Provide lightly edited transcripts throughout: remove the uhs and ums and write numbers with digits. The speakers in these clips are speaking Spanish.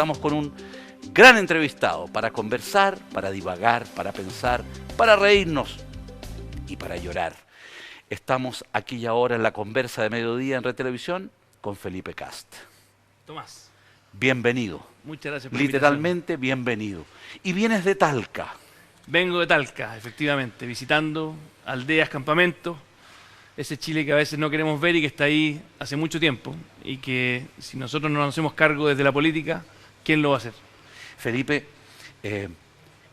estamos con un gran entrevistado para conversar, para divagar, para pensar, para reírnos y para llorar. Estamos aquí y ahora en la conversa de mediodía en Red Televisión con Felipe Cast. Tomás. Bienvenido. Muchas gracias por la Literalmente bienvenido. Y vienes de Talca. Vengo de Talca, efectivamente, visitando aldeas, campamentos, ese Chile que a veces no queremos ver y que está ahí hace mucho tiempo y que si nosotros no nos hacemos cargo desde la política, ¿quién lo va a hacer? Felipe,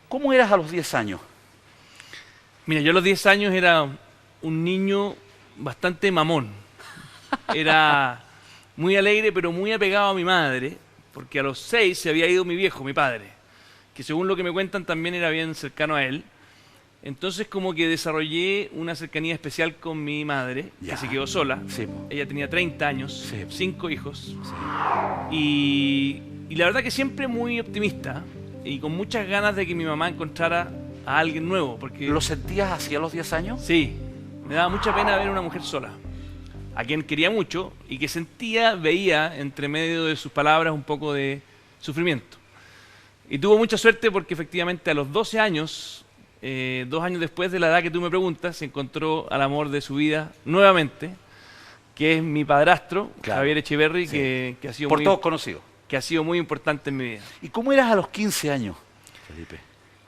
¿cómo eras a los 10 años? Mira, yo a los 10 años era un niño bastante mamón. Era muy alegre, pero muy apegado a mi madre, porque a los 6 se había ido mi viejo, mi padre, que según lo que me cuentan también era bien cercano a él. Entonces como que desarrollé una cercanía especial con mi madre, Ya. que se quedó sola. Sí. Ella tenía 30 años, Sí. 5 hijos. Sí. Y la verdad que siempre muy optimista y con muchas ganas de que mi mamá encontrara a alguien nuevo. Porque ¿Lo sentías así a los 10 años? sí, me daba mucha pena ver una mujer sola, a quien quería mucho y que sentía, veía entre medio de sus palabras un poco de sufrimiento. Y tuvo mucha suerte porque efectivamente a los 12 años, 2 años después de la edad que tú me preguntas, se encontró al amor de su vida nuevamente, que es mi padrastro, Claro. Javier Echeverry, Sí. que ha sido Por muy, todos conocidos. que ha sido muy importante en mi vida. ¿Y cómo eras a los 15 años, Felipe?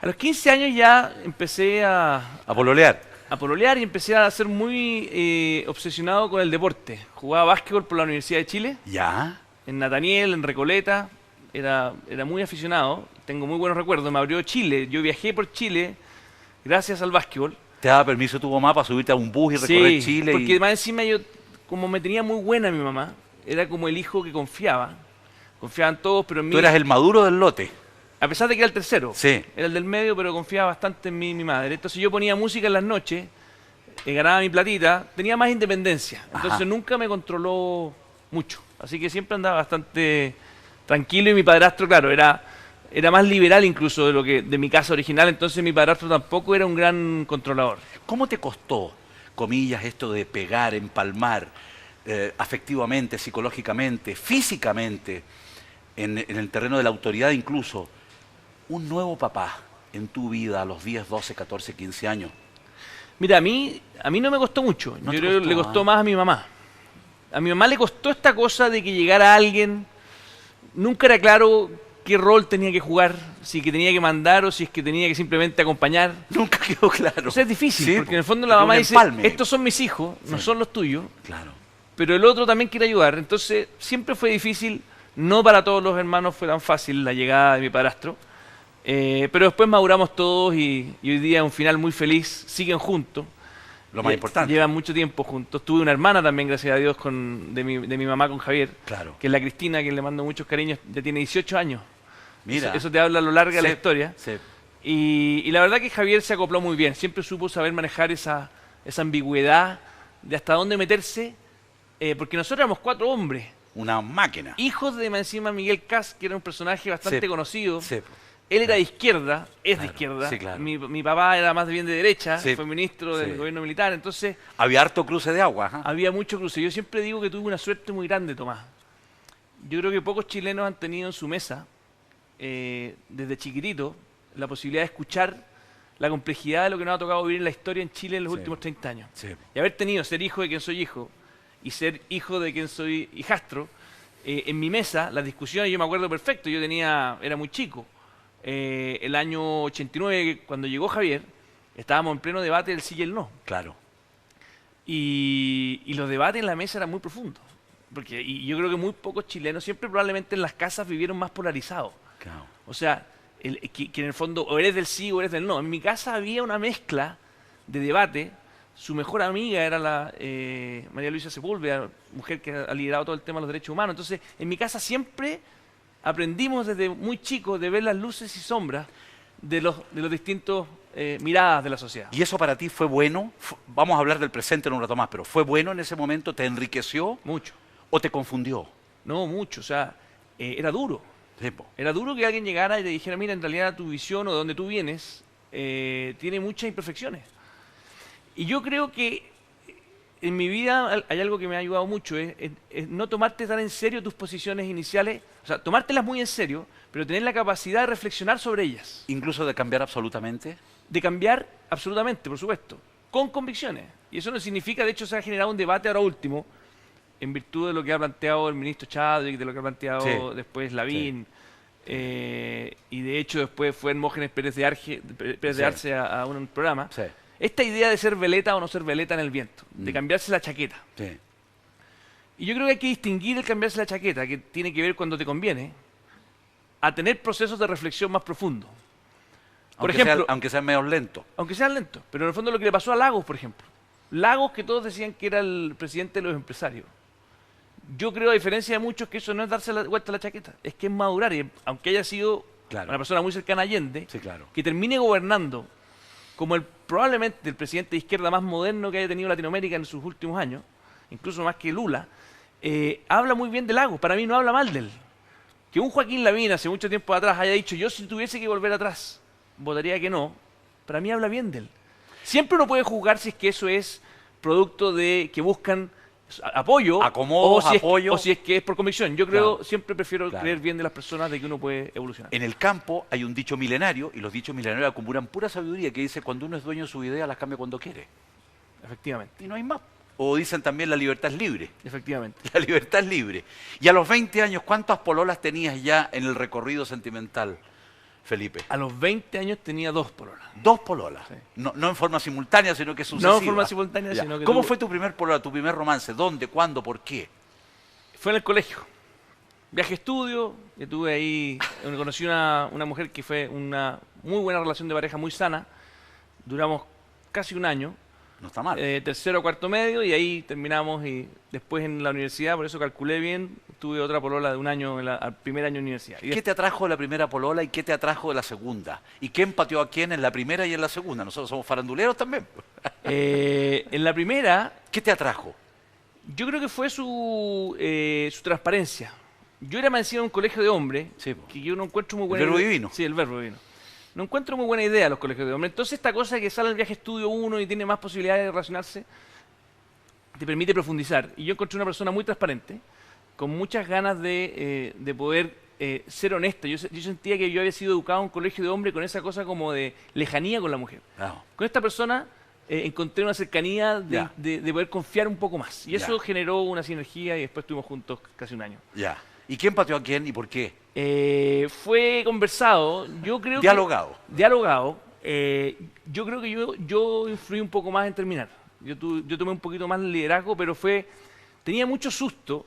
A los 15 años ya empecé A pololear. a pololear y empecé a ser muy obsesionado con el deporte. Jugaba básquetbol por la Universidad de Chile, ¿Ya? en Nataniel, en Recoleta. Era muy aficionado, tengo muy buenos recuerdos. Me abrió Chile, yo viajé por Chile gracias al básquetbol. ¿Te daba permiso tu mamá para subirte a un bus y recorrer Chile? Porque más encima yo, como me tenía muy buena mi mamá, era como el hijo que confiaba. Confiaban todos, pero en mí, Tú eras el maduro del lote. a pesar de que era el tercero, Sí. era el del medio, pero confiaba bastante en mí y mi madre. Entonces yo ponía música en las noches, ganaba mi platita, tenía más independencia. Entonces Ajá. nunca me controló mucho. Así que siempre andaba bastante tranquilo y mi padrastro, claro, era más liberal incluso de mi casa original. Entonces mi padrastro tampoco era un gran controlador. ¿Cómo te costó, comillas, esto de pegar, empalmar, afectivamente, psicológicamente, físicamente, en el terreno de la autoridad incluso, un nuevo papá en tu vida a los 10, 12, 14, 15 años? Mira, a mí no me costó mucho. No Yo te creo que costó, le costó ¿ah? más a mi mamá. A mi mamá le costó esta cosa de que llegara alguien. Nunca era claro qué rol tenía que jugar, si que tenía que mandar o si es que tenía que simplemente acompañar. Nunca quedó claro. O sea, es difícil, Sí, porque en el fondo porque la mamá un dice, empalme. estos son mis hijos, no Sí. son los tuyos, Claro. pero el otro también quiere ayudar. Entonces, siempre fue difícil. No para todos los hermanos fue tan fácil la llegada de mi padrastro. Pero después maduramos todos y hoy día un final muy feliz. Siguen juntos. Lo más importante. Llevan mucho tiempo juntos. Tuve una hermana también, gracias a Dios, de mi mamá con Javier, Claro. que es la Cristina, que le mando muchos cariños. Ya tiene 18 años. Mira. Eso te habla a lo largo de la Sí, historia. sí. Y la verdad que Javier se acopló muy bien. Siempre supo saber manejar esa ambigüedad de hasta dónde meterse. Porque nosotros éramos 4 hombres. Una máquina. Hijos de más encima Miguel Cas, que era un personaje bastante Sí. conocido. Sí. Él era de izquierda, es Claro, de izquierda. sí, claro. Mi papá era más bien de derecha, Sí. fue ministro del Sí. gobierno militar. Entonces Había harto cruce de agua. ¿Ah? había mucho cruce. Yo siempre digo que tuve una suerte muy grande, Tomás. Yo creo que pocos chilenos han tenido en su mesa, desde chiquitito, la posibilidad de escuchar la complejidad de lo que nos ha tocado vivir en la historia en Chile en los Sí. últimos 30 años. Sí. Y haber tenido, ser hijo de quien soy hijo y ser hijo de quien soy hijastro, en mi mesa, las discusiones, yo me acuerdo perfecto, era muy chico. El año 89, cuando llegó Javier, estábamos en pleno debate del sí y el no. Claro. Y los debates en la mesa eran muy profundos. Y yo creo que muy pocos chilenos, siempre probablemente en las casas vivieron más polarizados. Claro. O sea, que en el fondo o eres del sí o eres del no. En mi casa había una mezcla de debate. Su mejor amiga era la María Luisa Sepúlveda, mujer que ha liderado todo el tema de los derechos humanos. Entonces, en mi casa siempre aprendimos desde muy chicos de ver las luces y sombras de los distintos miradas de la sociedad. ¿Y eso para ti fue bueno? Vamos a hablar del presente en un rato más, pero ¿fue bueno en ese momento? ¿Te enriqueció Mucho. o te confundió? No, mucho. O sea, era duro. Sí, po. Era duro que alguien llegara y te dijera, mira, en realidad tu visión o de donde tú vienes tiene muchas imperfecciones. Y yo creo que en mi vida hay algo que me ha ayudado mucho, es no tomarte tan en serio tus posiciones iniciales, o sea, tomártelas muy en serio, pero tener la capacidad de reflexionar sobre ellas. Incluso de cambiar absolutamente. De cambiar absolutamente, por supuesto, con convicciones. Y eso no significa, de hecho, se ha generado un debate ahora último, en virtud de lo que ha planteado el ministro Chadwick, de lo que ha planteado Sí, después Lavín, sí. y de hecho después fue Hermógenes Pérez de Arce a un programa. Sí, Esta idea de ser veleta o no ser veleta en el viento, de cambiarse la chaqueta. sí. Y yo creo que hay que distinguir el cambiarse la chaqueta, que tiene que ver cuando te conviene, a tener procesos de reflexión más profundos. Por ejemplo, Aunque sean medio lentos. aunque sean lentos, pero en el fondo lo que le pasó a Lagos, por ejemplo. Lagos, que todos decían que era el presidente de los empresarios. Yo creo, a diferencia de muchos, que eso no es darse la vuelta a la chaqueta, es que es madurar, y aunque haya sido Claro. una persona muy cercana a Allende, Sí, claro. que termine gobernando como probablemente el presidente de izquierda más moderno que haya tenido Latinoamérica en sus últimos años, incluso más que Lula, habla muy bien de Lagos, para mí no habla mal de él. Que un Joaquín Lavín hace mucho tiempo atrás haya dicho, yo si tuviese que volver atrás, votaría que no, para mí habla bien de él. Siempre uno puede juzgar si es que eso es producto de que buscan apoyo, Acomodos, apoyo. o si es que es por convicción. Yo creo, Claro. siempre prefiero Claro. creer bien de las personas de que uno puede evolucionar. En el campo hay un dicho milenario, y los dichos milenarios acumulan pura sabiduría, que dice, cuando uno es dueño de su idea, las cambia cuando quiere. Efectivamente, Y no hay más. O dicen también, la libertad es libre. efectivamente. La libertad es libre. Y a los 20 años, ¿cuántas pololas tenías ya en el recorrido sentimental, Felipe? A los 20 años tenía 2 pololas. 2 pololas. Sí. No en forma simultánea, sino que sucesiva. No en forma simultánea, Ya. sino que ¿Cómo tuve- fue tu primer polola, tu primer romance? ¿Dónde? ¿Cuándo? ¿Por qué? Fue en el colegio. Viaje estudio, que tuve ahí, conocí una mujer que fue una muy buena relación de pareja, muy sana. Duramos casi un año, No está mal. tercero a cuarto medio, y ahí terminamos. Y después en la universidad, por eso calculé bien, tuve otra polola de un año al primer año de universidad. Y ¿Qué te atrajo de la primera polola y qué te atrajo de la segunda? ¿Y quién pateó a quién en la primera y en la segunda? Nosotros somos faranduleros también. en la primera, ¿Qué te atrajo? yo creo que fue su transparencia. Yo era más encima de un colegio de hombres, Sí, po. que yo no encuentro muy El buena verbo idea. divino. Sí, el verbo divino. No encuentro muy buena idea los colegios de hombres. Entonces esta cosa de que sale el viaje estudio uno y tiene más posibilidades de relacionarse, te permite profundizar. Y yo encontré una persona muy transparente, con muchas ganas de poder ser honesta. Yo sentía que yo había sido educado en un colegio de hombres con esa cosa como de lejanía con la mujer. No. Con esta persona encontré una cercanía Ya. de poder confiar un poco más. Y eso Ya. generó una sinergia y después estuvimos juntos casi un año. Ya. ¿Y quién pateó a quién y por qué? Fue conversado, yo creo Dialogado. que... Dialogado. Yo creo que yo influí un poco más en terminar. Yo tomé un poquito más el liderazgo, pero tenía mucho susto,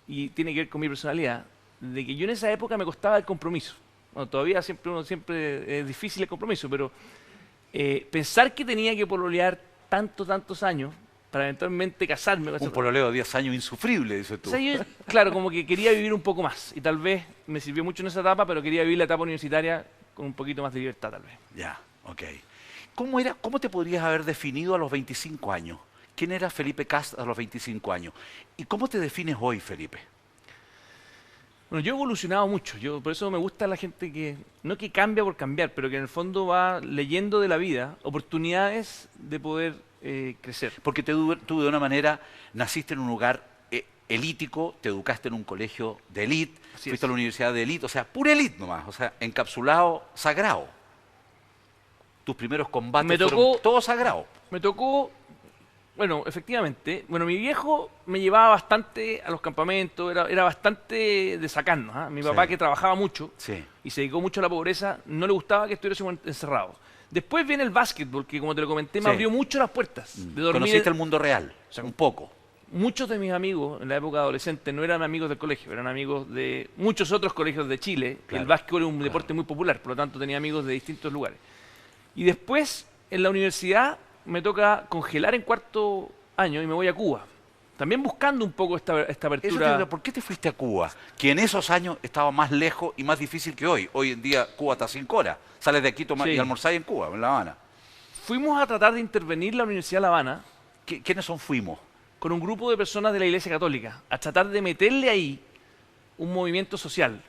y tiene que ver con mi personalidad, de que yo en esa época me costaba el compromiso. Bueno, todavía siempre es difícil el compromiso, pero pensar que tenía que pololear tantos años para eventualmente casarme con esa Un pololeo de 10 años insufrible, dices tú. o sea, yo, claro, como que quería vivir un poco más. Y tal vez me sirvió mucho en esa etapa, pero quería vivir la etapa universitaria con un poquito más de libertad, tal vez. Ya, ok. ¿Cómo te podrías haber definido a los 25 años? ¿Quién era Felipe Kast a los 25 años? ¿Y cómo te defines hoy, Felipe? Bueno, yo he evolucionado mucho. Por eso me gusta la gente que, no que cambia por cambiar, pero que en el fondo va leyendo de la vida oportunidades de poder crecer. Porque tú de una manera naciste en un lugar elítico, te educaste en un colegio de élite, Así fuiste es. a la universidad de élite, o sea, pura élite nomás, o sea, encapsulado, sagrado. Tus primeros combates Me fueron tocó- todos sagrados. Me tocó, bueno, efectivamente, mi viejo me llevaba bastante a los campamentos, era bastante de sacarnos. ¿Ah? Mi papá, Sí. que trabajaba mucho, Sí. y se dedicó mucho a la pobreza, no le gustaba que estuviésemos encerrados. Después viene el básquetbol, que como te lo comenté, me Sí. abrió mucho las puertas. De dormir. Conociste el mundo real, o sea, un poco. Muchos de mis amigos en la época adolescente no eran amigos del colegio, eran amigos de muchos otros colegios de Chile. Claro, El básquetbol es un claro. deporte muy popular, por lo tanto tenía amigos de distintos lugares. Y después, en la universidad, me toca congelar en cuarto año y me voy a Cuba. También buscando un poco esta Eso apertura. ¿por qué te fuiste a Cuba? Que en esos años estaba más lejos y más difícil que hoy. Hoy en día Cuba está 5 horas. Sales de aquí Sí. y almorzáis en Cuba, en La Habana. Fuimos a tratar de intervenir la Universidad de La Habana ¿Quiénes son fuimos? con un grupo de personas de la Iglesia Católica, a tratar de meterle ahí un movimiento social.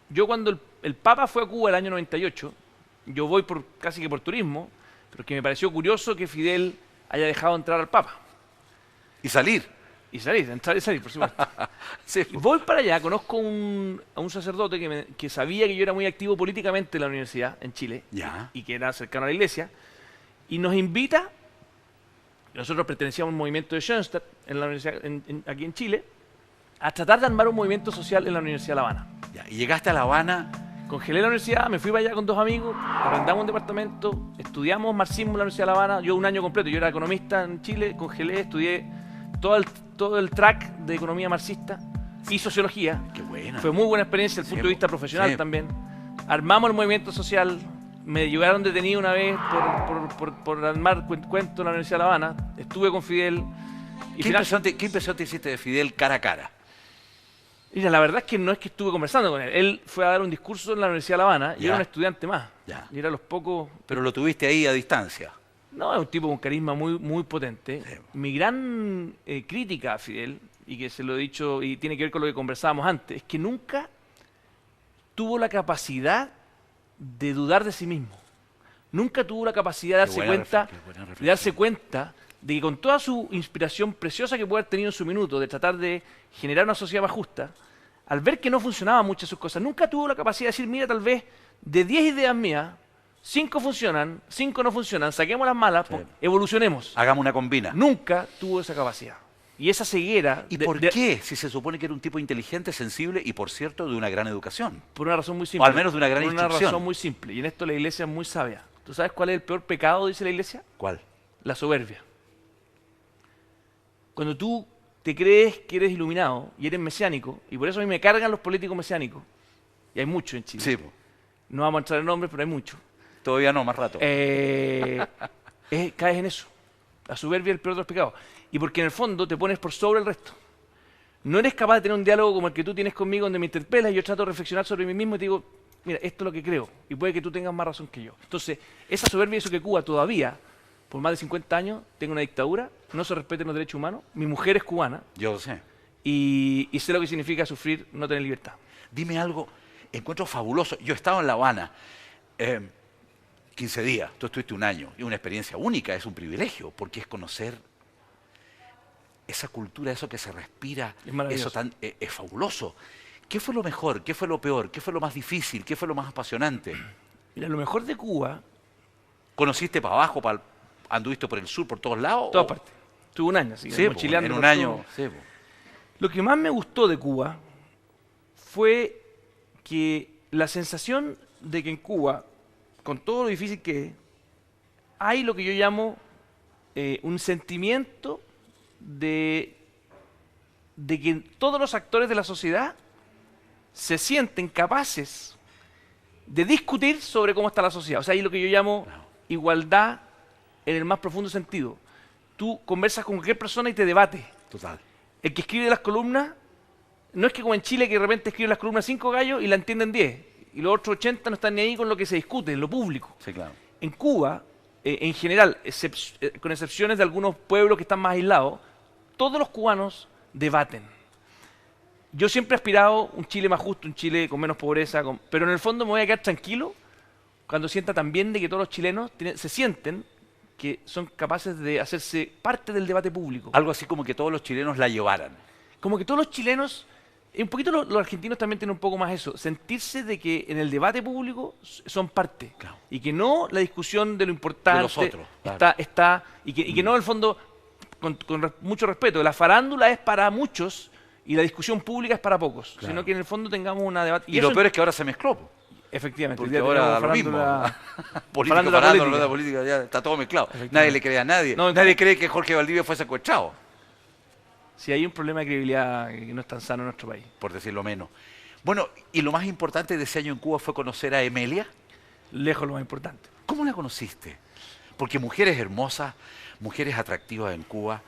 Yo cuando el Papa fue a Cuba el año 98, yo voy casi que por turismo, pero que me pareció curioso que Fidel haya dejado entrar al Papa. Y salir. Y salir, entrar y salir, por supuesto. Sí, Y voy para allá, conozco a un sacerdote que sabía que yo era muy activo políticamente en la universidad, en Chile, Ya. y que era cercano a la iglesia, y nos invita, nosotros pertenecíamos a un movimiento de Schoenstatt en la universidad, aquí en Chile, a tratar de armar un movimiento social en la Universidad de La Habana. Ya. Y llegaste a La Habana. Congelé la universidad, me fui para allá con 2 amigos, arrendamos un departamento, estudiamos marxismo en la Universidad de La Habana, yo un año completo, yo era economista en Chile, congelé, estudié todo el track de economía marxista y sociología. Qué buena. Fue muy buena experiencia desde el Sí, punto de vista po. profesional Sí. también. Armamos el movimiento social, me llevaron detenido una vez por armar cuento en la Universidad de La Habana, estuve con Fidel. Y ¿Qué impresión te hiciste de Fidel cara a cara? Mira, la verdad es que no es que estuve conversando con él. Él fue a dar un discurso en la Universidad de La Habana y Ya. era un estudiante más. Ya. Y era los pocos. Pero lo tuviste ahí a distancia. No, es un tipo con carisma muy, muy potente. Sí. Mi gran crítica a Fidel, y que se lo he dicho y tiene que ver con lo que conversábamos antes, es que nunca tuvo la capacidad de dudar de sí mismo. Nunca tuvo la capacidad de Qué darse buena cuenta, qué buena de reflexión. darse cuenta de que con toda su inspiración preciosa que puede haber tenido en su minuto, de tratar de generar una sociedad más justa, al ver que no funcionaban muchas de sus cosas, nunca tuvo la capacidad de decir, mira, tal vez de 10 ideas mías, 5 funcionan, 5 no funcionan, saquemos las malas, Sí. evolucionemos. Hagamos una combina. Nunca tuvo esa capacidad. Y esa ceguera, ¿Y por qué? Si se supone que era un tipo inteligente, sensible y, por cierto, de una gran educación. por una razón muy simple. O al menos de una gran Por una instrucción. razón muy simple. Y en esto la iglesia es muy sabia. ¿Tú sabes cuál es el peor pecado, dice la iglesia? ¿Cuál? La soberbia. Cuando tú te crees que eres iluminado y eres mesiánico, y por eso a mí me cargan los políticos mesiánicos, y hay muchos en Chile. Sí, po. No vamos a entrar en nombres, pero hay muchos. Todavía no, más rato. Caes en eso. La soberbia es el peor de los pecados. Y porque en el fondo te pones por sobre el resto. No eres capaz de tener un diálogo como el que tú tienes conmigo, donde me interpelas y yo trato de reflexionar sobre mí mismo y te digo, mira, esto es lo que creo. Y puede que tú tengas más razón que yo. Entonces, esa soberbia hizo que Cuba todavía, por más de 50 años, tenga una dictadura, no se respeten los derechos humanos. Mi mujer es cubana Yo sé. y sé lo que significa sufrir no tener libertad. Dime algo, encuentro fabuloso. Yo he estado en La Habana 15 días, tú estuviste un año, y una experiencia única, es un privilegio, porque es conocer esa cultura, eso que se respira, Es maravilloso. eso es fabuloso. ¿Qué fue lo mejor? ¿Qué fue lo peor? ¿Qué fue lo más difícil? ¿Qué fue lo más apasionante? Mira, lo mejor de Cuba, ¿Conociste para abajo, anduviste por el sur, por todos lados? todas partes. Estuve un año, así que Sí, po, mochileando en un por año. todo. Sí, po. Lo que más me gustó de Cuba fue que la sensación de que en Cuba, con todo lo difícil que es, hay lo que yo llamo un sentimiento de que todos los actores de la sociedad se sienten capaces de discutir sobre cómo está la sociedad. O sea, hay lo que yo llamo igualdad en el más profundo sentido. Tú conversas con cualquier persona y te debate. Total. El que escribe las columnas, no es que como en Chile que de repente escribe las columnas 5 gallos y la entienden 10, y los otros 80 no están ni ahí con lo que se discute, en lo público. Sí, claro. En Cuba, en general, con excepciones de algunos pueblos que están más aislados, todos los cubanos debaten. Yo siempre he aspirado a un Chile más justo, un Chile con menos pobreza, pero en el fondo me voy a quedar tranquilo cuando sienta también de que todos los chilenos se sienten que son capaces de hacerse parte del debate público. Algo así como que todos los chilenos la llevaran. Como que todos los chilenos, un poquito los argentinos también tienen un poco más eso, sentirse de que en el debate público son parte. Claro. Y que no la discusión de lo importante De los otros, claro. está y que no en el fondo, mucho respeto, la farándula es para muchos y la discusión pública es para pocos, Claro. sino que en el fondo tengamos una debate. Y lo peor es que ahora se mezcló. po. Efectivamente, hoy Porque día ahora tenemos da lo mismo. farándula- Política, farándula farándula, política. política, ya está todo mezclado. Efectivamente. Nadie le cree a nadie. No, Nadie cree que Jorge Valdivia fue secuestrado, Sí, hay un problema de credibilidad que no es tan sano en nuestro país. por decirlo menos. Bueno, y lo más importante de ese año en Cuba fue conocer a Emelia. Lejos lo más importante. ¿Cómo la conociste? Porque mujeres hermosas, mujeres atractivas en Cuba,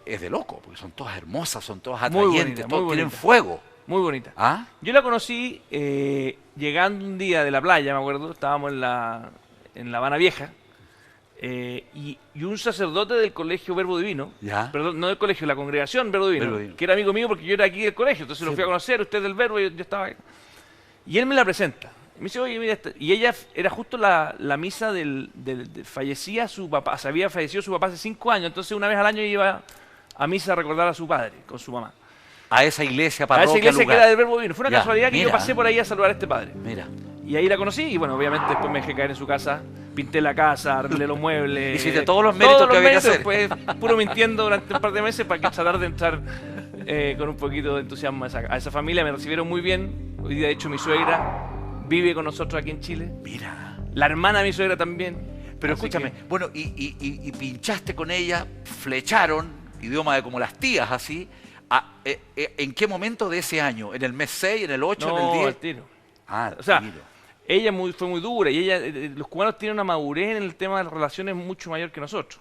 es de loco, porque son todas hermosas, son todas Muy atrayentes, bonita, todas muy tienen bonita. fuego. Muy bonita. ¿Ah? Yo la conocí llegando un día de la playa, me acuerdo, estábamos en La Habana Vieja, y un sacerdote del colegio Verbo Divino, Ya. perdón, no del colegio, la congregación Verbo Divino, Verbo Divino. que era amigo mío porque yo era aquí del colegio, entonces lo Sí, fui a po. conocer, usted del Verbo, y yo estaba ahí. Y él me la presenta. Y me dice, oye, mira, y ella era justo la misa fallecía su papá, se había fallecido su papá hace 5 años, entonces una vez al año iba a misa a recordar a su padre con su mamá. A esa iglesia, A parroquia, esa iglesia que lugar. era del Verbo Divino. Fue una Ya, casualidad que yo mira. pasé por ahí a saludar a este padre. Mira. Y ahí la conocí y bueno, obviamente después me dejé caer en su casa, pinté la casa, arreglé los muebles. Hiciste todos los méritos que había que hacer. Después puro mintiendo durante un par de meses para que tratar de entrar con un poquito de entusiasmo a esa familia. Me recibieron muy bien. Hoy día, de hecho, mi suegra vive con nosotros aquí en Chile. Mira. La hermana de mi suegra también. Pero Así escúchame, que- bueno, y pinchaste con ella, flecharon, idioma de como las tías, así. ¿En qué momento de ese año? ¿En el mes 6, en el 8, en el No, 10? al tiro. Ah, O sea, tiro. ella fue muy dura y los cubanos tienen una madurez en el tema de las relaciones mucho mayor que nosotros.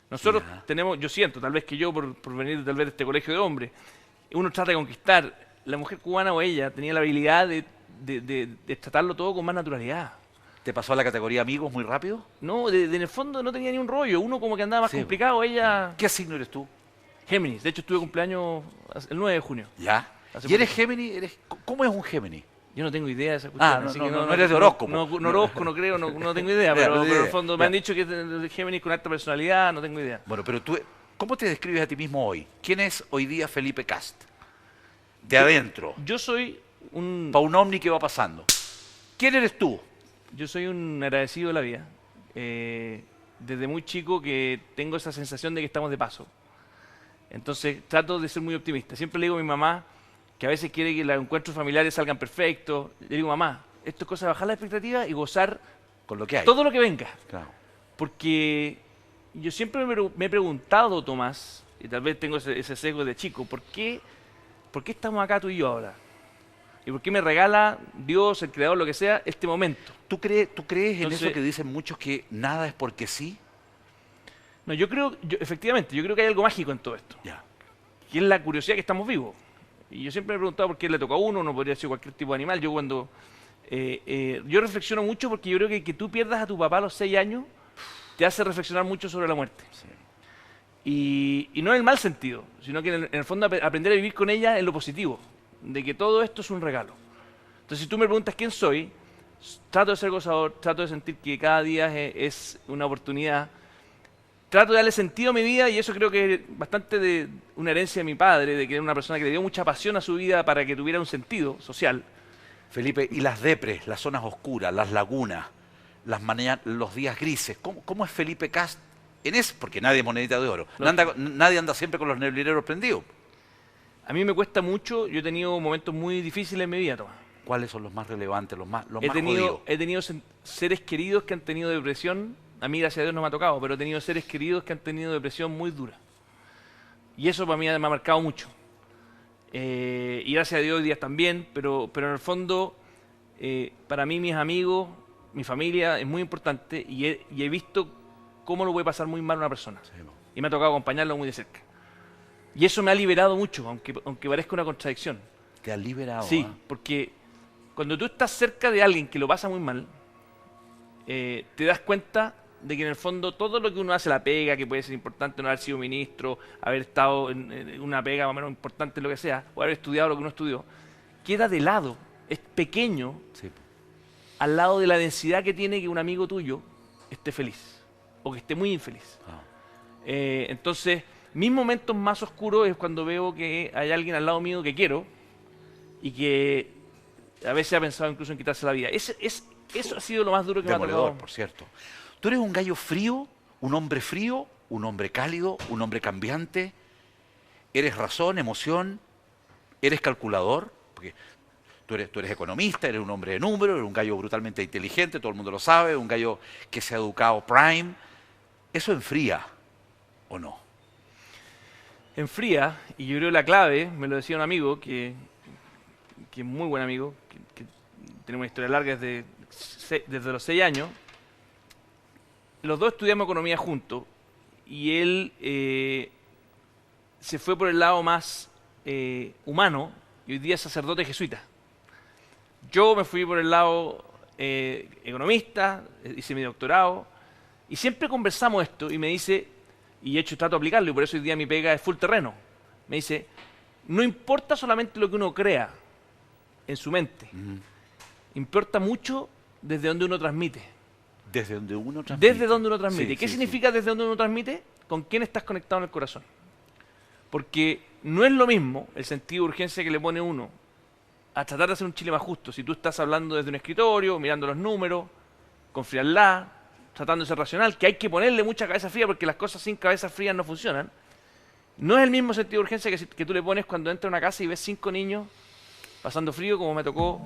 Nosotros Ya. tenemos, yo siento, tal vez que yo por venir tal vez de este colegio de hombres, uno trata de conquistar. La mujer cubana o ella tenía la habilidad de tratarlo todo con más naturalidad. ¿Te pasó a la categoría amigos muy rápido? No, en el fondo no tenía ni un rollo. Uno como que andaba más Sí. complicado, ella... ¿Qué signo eres tú? Géminis. De hecho, estuve cumpleaños el 9 de junio. ¿Ya? Hace ¿Y eres poquito. Géminis? ¿Cómo es un Géminis? Yo no tengo idea de esa cuestión. no, así no, que no eres de horóscopo. No horóscopo, no creo, no tengo idea. Ya, Pero, no pero tiene en el idea. fondo me Ya. han dicho que es de Géminis con alta personalidad, no tengo idea. Bueno, pero tú, ¿cómo te describes a ti mismo hoy? ¿Quién es hoy día Felipe Cast? De adentro, Yo soy un... para un ovni que va pasando. ¿Quién eres tú? Yo soy un agradecido de la vida. Desde muy chico que tengo esa sensación de que estamos de paso. Entonces trato de ser muy optimista. Siempre le digo a mi mamá que a veces quiere que los encuentros familiares salgan perfectos. Le digo, mamá, esto es cosa de bajar la expectativa y gozar Con lo que hay. todo lo que venga. Claro. Porque yo siempre me he preguntado, Tomás, y tal vez tengo ese sesgo de chico, ¿por qué estamos acá tú y yo ahora? ¿Y por qué me regala Dios, el creador, lo que sea, este momento? ¿Tú crees en Entonces- eso que dicen muchos que nada es porque sí? No, efectivamente, yo creo que hay algo mágico en todo esto, Ya. que es la curiosidad que estamos vivos. Y yo siempre me he preguntado por qué le toca a uno, no podría ser cualquier tipo de animal. Yo cuando... yo reflexiono mucho porque yo creo que tú pierdas a tu papá a los 6 años te hace reflexionar mucho sobre la muerte. Y no en el mal sentido, sino que en el fondo aprender a vivir con ella en lo positivo, de que todo esto es un regalo. Entonces, si tú me preguntas quién soy, trato de ser gozador, trato de sentir que cada día es una oportunidad, trato de darle sentido a mi vida y eso creo que es bastante de una herencia de mi padre, de que era una persona que le dio mucha pasión a su vida para que tuviera un sentido social. Felipe, ¿y las depres, las zonas oscuras, las lagunas, los días grises? ¿Cómo es Felipe Cast en eso? Porque nadie es monedita de oro. No. Nadie anda siempre con los neblineros prendidos. A mí me cuesta mucho, yo he tenido momentos muy difíciles en mi vida, Tomás. ¿Cuáles son los más relevantes, los más He jodidos? tenido seres queridos que han tenido depresión. A mí, gracias a Dios, no me ha tocado, pero he tenido seres queridos que han tenido depresión muy dura. Y eso para mí me ha marcado mucho. Y gracias a Dios hoy día también, pero en el fondo, para mí, mis amigos, mi familia es muy importante y he visto cómo lo puede pasar muy mal una persona. Sí, po. Y me ha tocado acompañarlo muy de cerca. Y eso me ha liberado mucho, aunque parezca una contradicción. Te has liberado. Sí, ¿ah? porque cuando tú estás cerca de alguien que lo pasa muy mal, te das cuenta de que en el fondo todo lo que uno hace, la pega, que puede ser importante, no haber sido ministro, haber estado en una pega más o menos importante, lo que sea, o haber estudiado lo que uno estudió, queda de lado, es pequeño Sí, po. al lado de la densidad que tiene que un amigo tuyo esté feliz o que esté muy infeliz. Ah. Entonces, mis momentos más oscuros es cuando veo que hay alguien al lado mío que quiero y que a veces ha pensado incluso en quitarse la vida. Eso ha sido lo más duro que me ha Demoledor, tocado. por cierto. ¿Tú eres un gallo frío, un hombre cálido, un hombre cambiante? ¿Eres razón, emoción? ¿Eres calculador? Porque tú eres economista, eres un hombre de números, eres un gallo brutalmente inteligente, todo el mundo lo sabe, un gallo que se ha educado prime. ¿Eso enfría o no? Enfría, y yo creo la clave, me lo decía un amigo, que es muy buen amigo, que tiene una historia larga desde los 6 años. Los dos estudiamos economía juntos y él se fue por el lado más humano y hoy día es sacerdote jesuita. Yo me fui por el lado economista, hice mi doctorado y siempre conversamos esto y me dice, y de hecho trato de aplicarlo y por eso hoy día mi pega es full terreno, me dice, no importa solamente lo que uno crea en su mente, importa mucho desde donde uno transmite. Desde donde uno transmite. Desde donde uno transmite. Sí, ¿Qué sí, significa desde donde uno transmite? Con quién estás conectado en el corazón. Porque no es lo mismo el sentido de urgencia que le pone uno a tratar de hacer un Chile más justo. Si tú estás hablando desde un escritorio, mirando los números, con frialdad, tratando de ser racional, que hay que ponerle mucha cabeza fría porque las cosas sin cabeza fría no funcionan. No es el mismo sentido de urgencia que tú le pones cuando entras a una casa y ves 5 niños pasando frío, como me tocó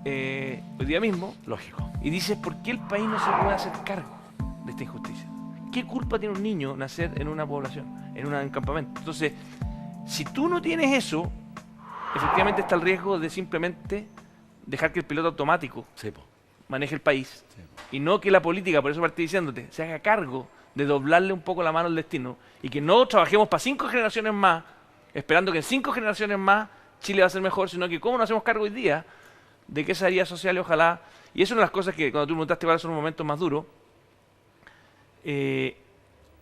hoy día mismo. Lógico. Y dices, ¿por qué el país no se puede hacer cargo de esta injusticia? ¿Qué culpa tiene un niño nacer en una población, en un campamento? Entonces, si tú no tienes eso, efectivamente está el riesgo de simplemente dejar que el piloto automático Sí, po. maneje el país. Sí, po. Y no que la política, por eso partí diciéndote, se haga cargo de doblarle un poco la mano al destino y que no trabajemos para 5 generaciones más, esperando que en 5 generaciones más Chile va a ser mejor, sino que cómo nos hacemos cargo hoy día de que esa área social, ojalá. Y eso es una de las cosas que cuando tú me preguntaste cuáles son los momentos más duros,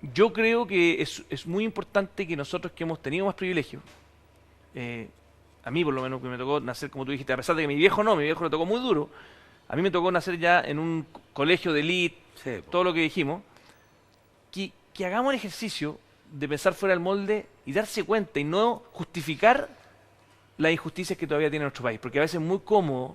yo creo que es muy importante que nosotros que hemos tenido más privilegios, a mí por lo menos que me tocó nacer, como tú dijiste, a pesar de que mi viejo le tocó muy duro, a mí me tocó nacer ya en un colegio de élite, Sí, po. todo lo que dijimos, que hagamos el ejercicio de pensar fuera del molde y darse cuenta y no justificar las injusticias que todavía tiene nuestro país, porque a veces es muy cómodo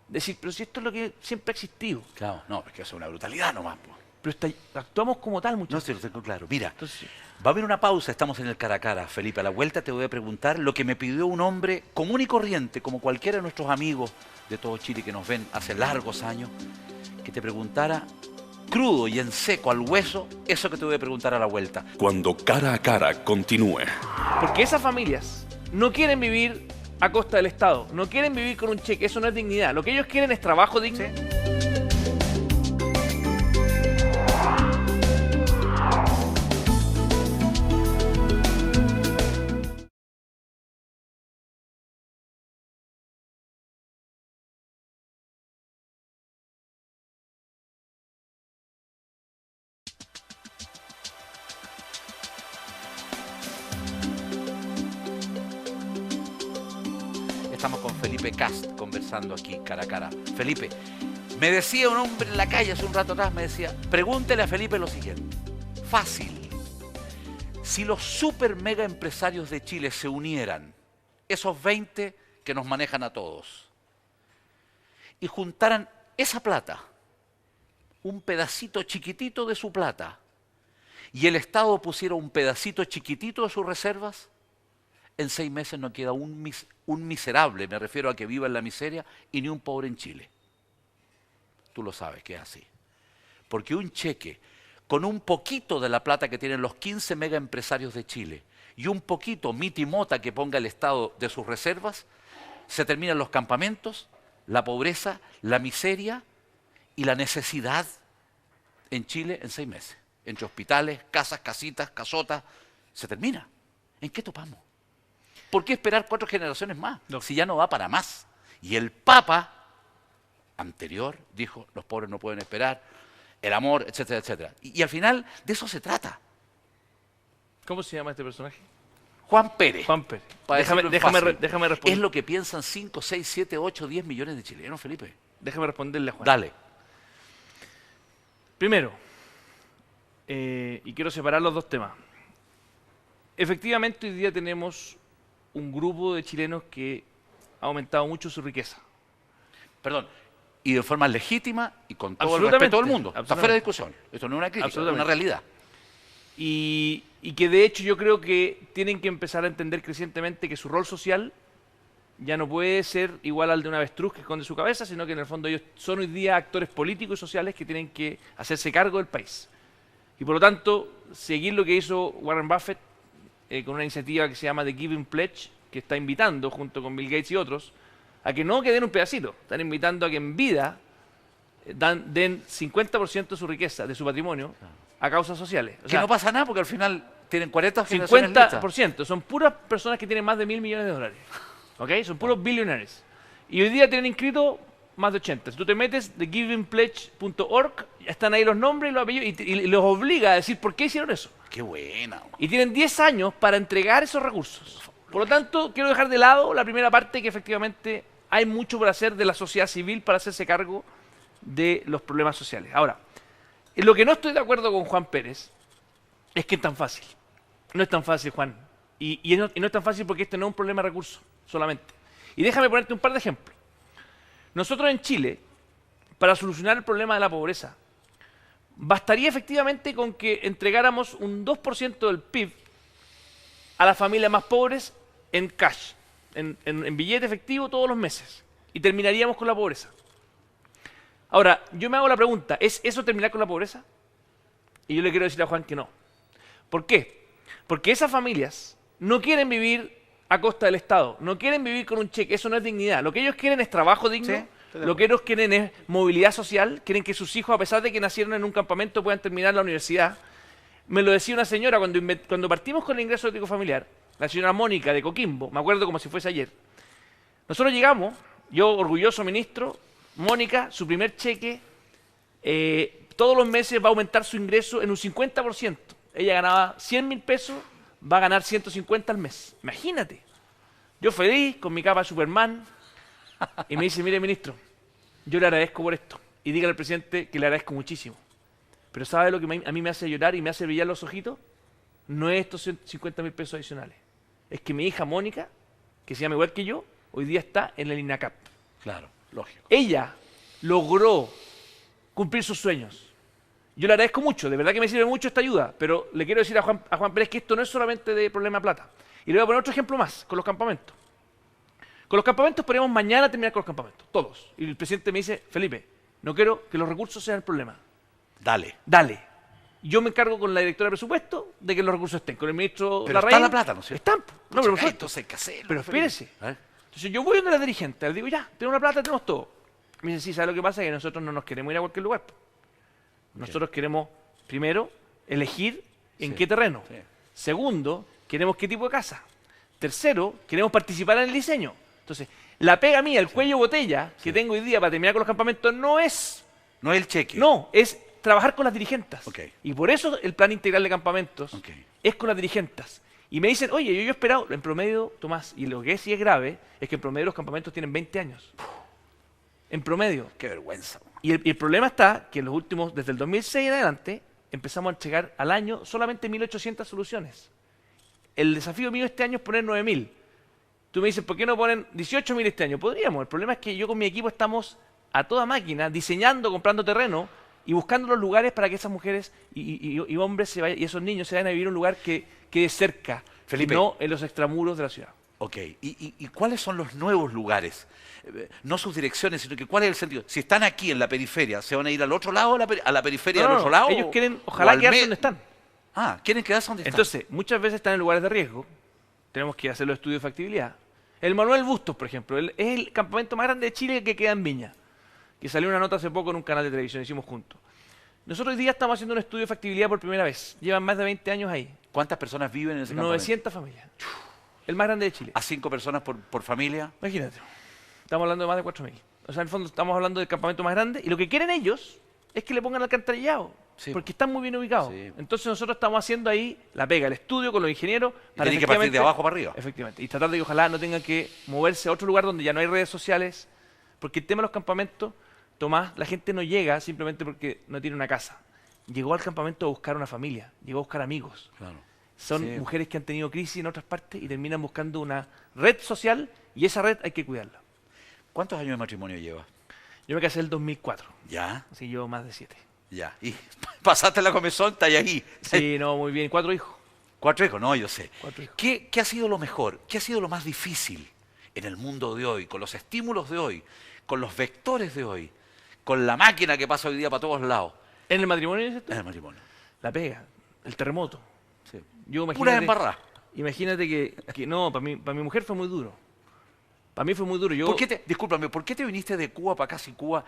decir, pero si esto es lo que siempre ha existido, Claro, no, porque eso es una brutalidad nomás, po. pero actuamos como tal No muchas sé, lo tengo claro. Mira, Entonces, va a haber una pausa, estamos en el cara a cara. Felipe, a la vuelta te voy a preguntar lo que me pidió un hombre común y corriente, como cualquiera de nuestros amigos de todo Chile que nos ven hace largos años, que te preguntara crudo y en seco al hueso eso que te voy a preguntar a la vuelta. Cuando Cara a Cara continúe. porque esas familias no quieren vivir a costa del Estado, no quieren vivir con un cheque, eso no es dignidad, lo que ellos quieren es trabajo digno. Estamos con Felipe Cast conversando aquí cara a cara. Felipe, me decía un hombre en la calle hace un rato atrás, me decía, pregúntele a Felipe lo siguiente. Fácil. Si los super mega empresarios de Chile se unieran, esos 20 que nos manejan a todos, y juntaran esa plata, un pedacito chiquitito de su plata, y el Estado pusiera un pedacito chiquitito de sus reservas, en 6 meses no queda un miserable, me refiero a que viva en la miseria, y ni un pobre en Chile. Tú lo sabes que es así. Porque un cheque con un poquito de la plata que tienen los 15 mega empresarios de Chile y un poquito mota que ponga el Estado de sus reservas, se terminan los campamentos, la pobreza, la miseria y la necesidad en Chile en 6 meses. Entre hospitales, casas, casitas, casotas, se termina. ¿En qué topamos? ¿Por qué esperar 4 generaciones más? No. Si ya no va para más. Y el Papa anterior dijo, los pobres no pueden esperar, el amor, etcétera, etcétera. Y al final de eso se trata. ¿Cómo se llama este personaje? Juan Pérez. Juan Pérez. Para Déjame decirlo en fácil. responder. Es lo que piensan 5, 6, 7, 8, 10 millones de chilenos, Felipe. Déjame responderle a Juan. Dale. Primero, y quiero separar los dos temas. Efectivamente, hoy día tenemos un grupo de chilenos que ha aumentado mucho su riqueza. Perdón. Y de forma legítima y con todo el Absolutamente, respeto del mundo. Está absolutamente. fuera de discusión. Esto no es una crítica, es Absolutamente. una realidad. Y que de hecho yo creo que tienen que empezar a entender crecientemente que su rol social ya no puede ser igual al de un avestruz que esconde su cabeza, sino que en el fondo ellos son hoy día actores políticos y sociales que tienen que hacerse cargo del país. Y por lo tanto, seguir lo que hizo Warren Buffett con una iniciativa que se llama The Giving Pledge, que está invitando, junto con Bill Gates y otros, a que no queden un pedacito. Están invitando a que en vida den 50% de su riqueza, de su patrimonio, a causas sociales. O Que sea, no pasa nada porque al final tienen 40 generaciones listas. 50%. Son puras personas que tienen más de $1.000 millones. ¿Ok? Son puros billionaires. Y hoy día tienen inscrito más de 80. Si tú te metes de givingpledge.org, están ahí los nombres y los apellidos y los obliga a decir por qué hicieron eso. Qué buena. Y tienen 10 años para entregar esos recursos. Por lo tanto, quiero dejar de lado la primera parte, que efectivamente hay mucho por hacer de la sociedad civil para hacerse cargo de los problemas sociales. Ahora, en lo que no estoy de acuerdo con Juan Pérez es que es tan fácil. No es tan fácil, Juan. Y no es tan fácil porque este no es un problema de recursos solamente. Y déjame ponerte un par de ejemplos. Nosotros en Chile, para solucionar el problema de la pobreza, bastaría efectivamente con que entregáramos un 2% del PIB a las familias más pobres en cash, en billete efectivo todos los meses. Y terminaríamos con la pobreza. Ahora, yo me hago la pregunta, ¿es eso terminar con la pobreza? Y yo le quiero decir a Juan que no. ¿Por qué? Porque esas familias no quieren vivir a costa del Estado, no quieren vivir con un cheque, eso no es dignidad. Lo que ellos quieren es trabajo digno, Sí, lo que ellos quieren es movilidad social, quieren que sus hijos, a pesar de que nacieron en un campamento, puedan terminar la universidad. Me lo decía una señora cuando partimos con el ingreso ético familiar, la señora Mónica de Coquimbo, me acuerdo como si fuese ayer. Nosotros llegamos, yo orgulloso ministro, Mónica, su primer cheque, todos los meses va a aumentar su ingreso en un 50%. Ella ganaba 100.000 pesos, va a ganar 150 al mes. Imagínate. Yo feliz, con mi capa de Superman, y me dice, mire ministro, yo le agradezco por esto. Y dígale al presidente que le agradezco muchísimo. Pero ¿sabe lo que a mí me hace llorar y me hace brillar los ojitos? No es estos 150.000 pesos adicionales. Es que mi hija Mónica, que se llama igual que yo, hoy día está en el INACAP. Claro, lógico. Ella logró cumplir sus sueños. Yo le agradezco mucho, de verdad que me sirve mucho esta ayuda, pero le quiero decir a Juan Pérez que esto no es solamente de problema de plata. Y le voy a poner otro ejemplo más, con los campamentos. Con los campamentos podríamos mañana terminar con los campamentos, todos. Y el presidente me dice, Felipe, no quiero que los recursos sean el problema. Dale. Dale. Yo me encargo con la directora de presupuesto de que los recursos estén. Con el ministro Pero Larraín. está la plata, ¿no es cierto? Están. No, pero por supuesto. Entonces hay que hacerlo. Pero Felipe. espérese. ¿Eh? Entonces yo voy donde la dirigente, le digo, ya, tenemos la plata, tenemos todo. Me dice, sí, ¿sabes lo que pasa? Que nosotros no nos queremos ir a cualquier lugar. Nosotros queremos, primero, elegir en Sí, qué terreno. sí. Segundo, queremos qué tipo de casa. Tercero, queremos participar en el diseño. Entonces, la pega mía, el cuello botella que tengo hoy día para terminar con los campamentos no es, No es el cheque. no, es trabajar con las dirigentas. Ok. Y por eso el plan integral de campamentos Ok. es con las dirigentas. Y me dicen, oye, yo he esperado, en promedio, Tomás, y lo que sí es grave, es que en promedio los campamentos tienen 20 años. En promedio. Qué vergüenza. Y el problema está que en los últimos, desde el 2006 en adelante, empezamos a entregar al año solamente 1.800 soluciones. El desafío mío este año es poner 9.000. Tú me dices, ¿por qué no ponen 18.000 este año? Podríamos. El problema es que yo con mi equipo estamos a toda máquina, diseñando, comprando terreno y buscando los lugares para que esas mujeres y hombres se vayan, y esos niños se vayan a vivir en un lugar que quede cerca, Felipe. y no en los extramuros de la ciudad. Ok. ¿Y cuáles son los nuevos lugares? No sus direcciones, sino que cuál es el sentido. Si están aquí en la periferia, ¿se van a ir al otro lado, a la periferia del otro lado? Ellos quieren, o ojalá, al quedarse donde están. Ah, quieren quedarse donde están. Entonces, muchas veces están en lugares de riesgo. Tenemos que hacer los estudios de factibilidad. El Manuel Bustos, por ejemplo, es el campamento más grande de Chile que queda en Viña. Que salió una nota hace poco en un canal de televisión, hicimos juntos. Nosotros hoy día estamos haciendo un estudio de factibilidad por primera vez. Llevan más de 20 años ahí. ¿Cuántas personas viven en ese campamento? 900 familias. El más grande de Chile. ¿A 5 personas por familia? Imagínate. Estamos hablando de más de 4.000. O sea, en el fondo estamos hablando del campamento más grande. Y lo que quieren ellos es que le pongan alcantarillado. Sí. Porque están muy bien ubicados. Sí. Entonces nosotros estamos haciendo ahí la pega, el estudio con los ingenieros. Tienen que partir de abajo para arriba. Efectivamente. Y tratar de que ojalá no tengan que moverse a otro lugar donde ya no hay redes sociales. Porque el tema de los campamentos, Tomás, la gente no llega simplemente porque no tiene una casa. Llegó al campamento a buscar una familia, llegó a buscar amigos. Claro. Son Sí. mujeres que han tenido crisis en otras partes y terminan buscando una red social y esa red hay que cuidarla. ¿Cuántos años de matrimonio llevas? Yo me casé en el 2004, Ya, así que llevo más de 7. ya. Y pasaste la comezón, está ahí. Sí, no, muy bien. 4 hijos. 4 hijos, no, yo sé. 4 hijos. ¿Qué ha sido lo mejor? ¿Qué ha sido lo más difícil en el mundo de hoy, con los estímulos de hoy, con los vectores de hoy, con la máquina que pasa hoy día para todos lados? ¿En el matrimonio dices tú? En el matrimonio. La pega, el terremoto. Sí. Yo Pura embarrada. Imagínate que no, para mi mujer fue muy duro. Para mí fue muy duro. Discúlpame, ¿por qué te viniste de Cuba para acá si Cuba,